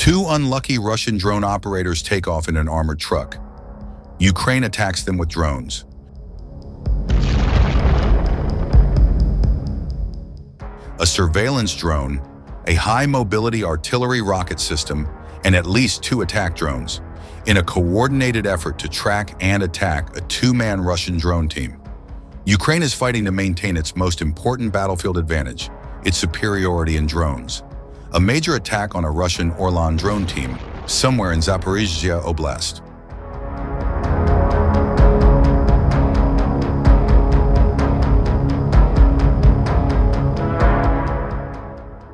Two unlucky Russian drone operators take off in an armored truck. Ukraine attacks them with drones. A surveillance drone, a high-mobility artillery rocket system, and at least two attack drones, in a coordinated effort to track and attack a two-man Russian drone team. Ukraine is fighting to maintain its most important battlefield advantage, its superiority in drones. A major attack on a Russian Orlan drone team, somewhere in Zaporizhzhia Oblast.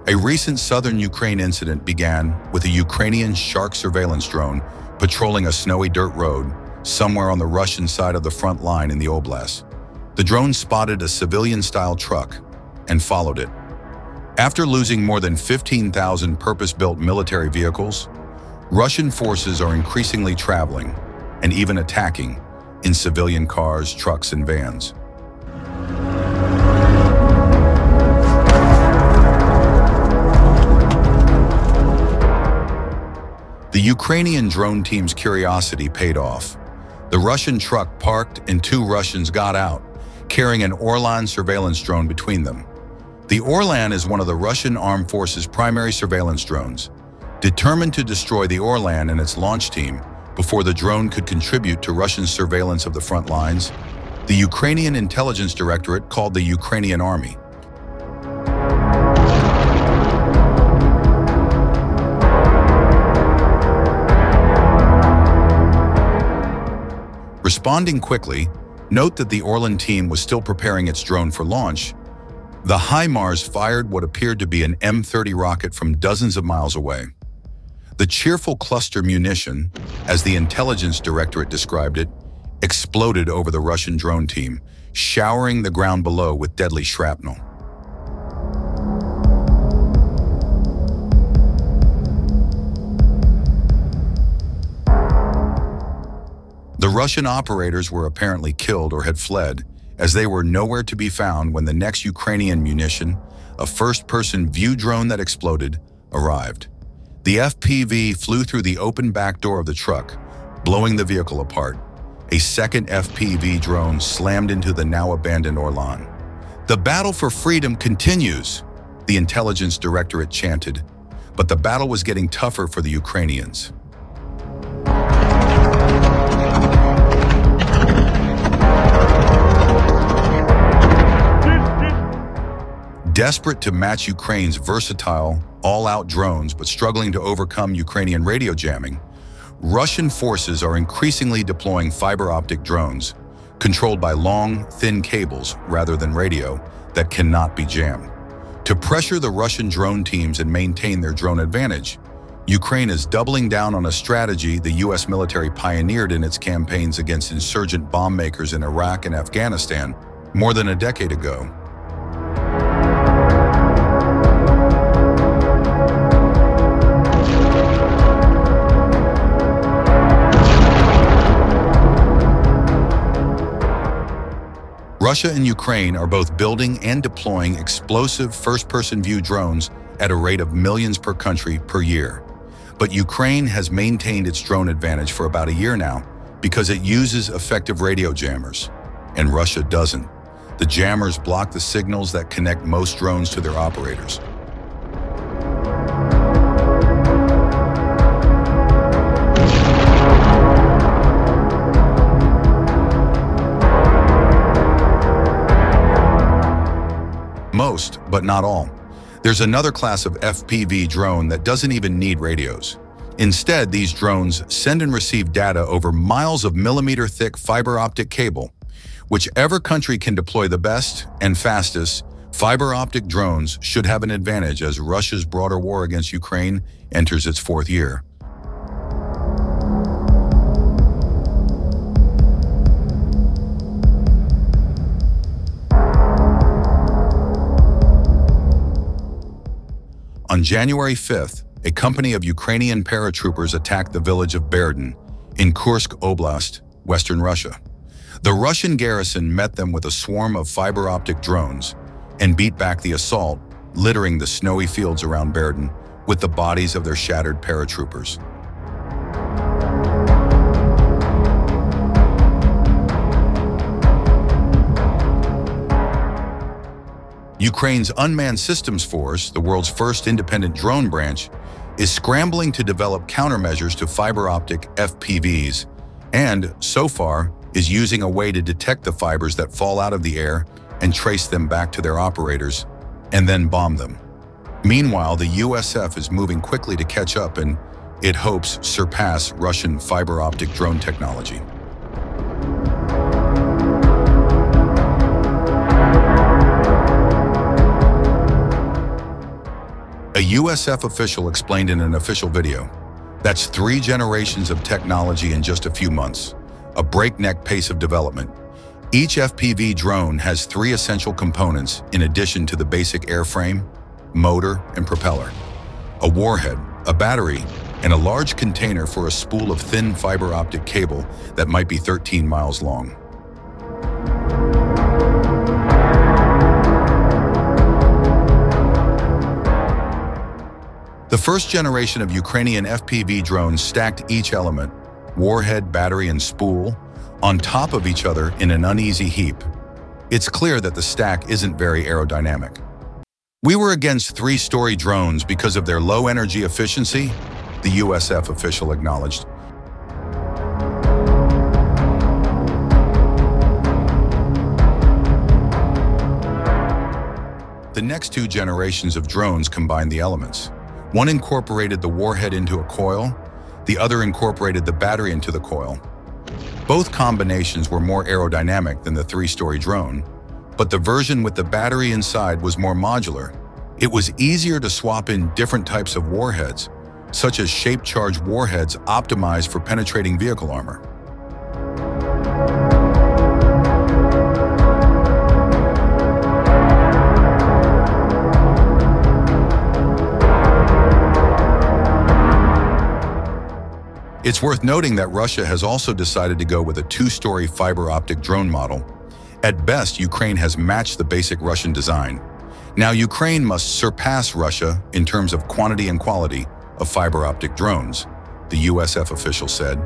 A recent southern Ukraine incident began with a Ukrainian Shark surveillance drone patrolling a snowy dirt road somewhere on the Russian side of the front line in the Oblast. The drone spotted a civilian-style truck and followed it. After losing more than 15,000 purpose-built military vehicles, Russian forces are increasingly traveling and even attacking in civilian cars, trucks, and vans. The Ukrainian drone team's curiosity paid off. The Russian truck parked and two Russians got out, carrying an Orlan surveillance drone between them. The Orlan is one of the Russian Armed Forces' primary surveillance drones. Determined to destroy the Orlan and its launch team before the drone could contribute to Russian surveillance of the front lines, the Ukrainian Intelligence Directorate called the Ukrainian Army. Responding quickly, note that the Orlan team was still preparing its drone for launch. The HIMARS fired what appeared to be an M30 rocket from dozens of miles away. The cheerful cluster munition, as the Intelligence Directorate described it, exploded over the Russian drone team, showering the ground below with deadly shrapnel. The Russian operators were apparently killed or had fled, as they were nowhere to be found when the next Ukrainian munition, a first-person view drone that exploded, arrived. The FPV flew through the open back door of the truck, blowing the vehicle apart. A second FPV drone slammed into the now-abandoned Orlan. "The battle for freedom continues," the Intelligence Directorate chanted, but the battle was getting tougher for the Ukrainians. Desperate to match Ukraine's versatile, all-out drones but struggling to overcome Ukrainian radio jamming, Russian forces are increasingly deploying fiber-optic drones, controlled by long, thin cables rather than radio, that cannot be jammed. To pressure the Russian drone teams and maintain their drone advantage, Ukraine is doubling down on a strategy the U.S. military pioneered in its campaigns against insurgent bomb makers in Iraq and Afghanistan more than a decade ago. Russia and Ukraine are both building and deploying explosive first-person view drones at a rate of millions per country per year. But Ukraine has maintained its drone advantage for about a year now because it uses effective radio jammers, and Russia doesn't. The jammers block the signals that connect most drones to their operators. Most, but not all. There's another class of FPV drone that doesn't even need radios. Instead, these drones send and receive data over miles of millimeter-thick fiber-optic cable. Whichever country can deploy the best and fastest, fiber-optic drones should have an advantage as Russia's broader war against Ukraine enters its fourth year. On January 5th, a company of Ukrainian paratroopers attacked the village of Berdyn in Kursk Oblast, western Russia. The Russian garrison met them with a swarm of fiber-optic drones and beat back the assault, littering the snowy fields around Berdyn with the bodies of their shattered paratroopers. Ukraine's Unmanned Systems Force, the world's first independent drone branch, is scrambling to develop countermeasures to fiber optic FPVs and, so far, is using a way to detect the fibers that fall out of the air and trace them back to their operators, and then bomb them. Meanwhile, the USF is moving quickly to catch up and, it hopes, surpass Russian fiber optic drone technology. A USF official explained in an official video, "That's 3 generations of technology in just a few months, a breakneck pace of development. Each FPV drone has 3 essential components in addition to the basic airframe, motor, and propeller: a warhead, a battery, and a large container for a spool of thin fiber optic cable that might be 13 miles long." The first generation of Ukrainian FPV drones stacked each element, warhead, battery, and spool, on top of each other in an uneasy heap. It's clear that the stack isn't very aerodynamic. "We were against 3-story drones because of their low energy efficiency," the USF official acknowledged. The next 2 generations of drones combined the elements. One incorporated the warhead into a coil, the other incorporated the battery into the coil. Both combinations were more aerodynamic than the 3-story drone, but the version with the battery inside was more modular. It was easier to swap in different types of warheads, such as shape-charged warheads optimized for penetrating vehicle armor. It's worth noting that Russia has also decided to go with a 2-story fiber optic drone model. At best, Ukraine has matched the basic Russian design. Now, Ukraine must surpass Russia in terms of quantity and quality of fiber optic drones, the USF official said.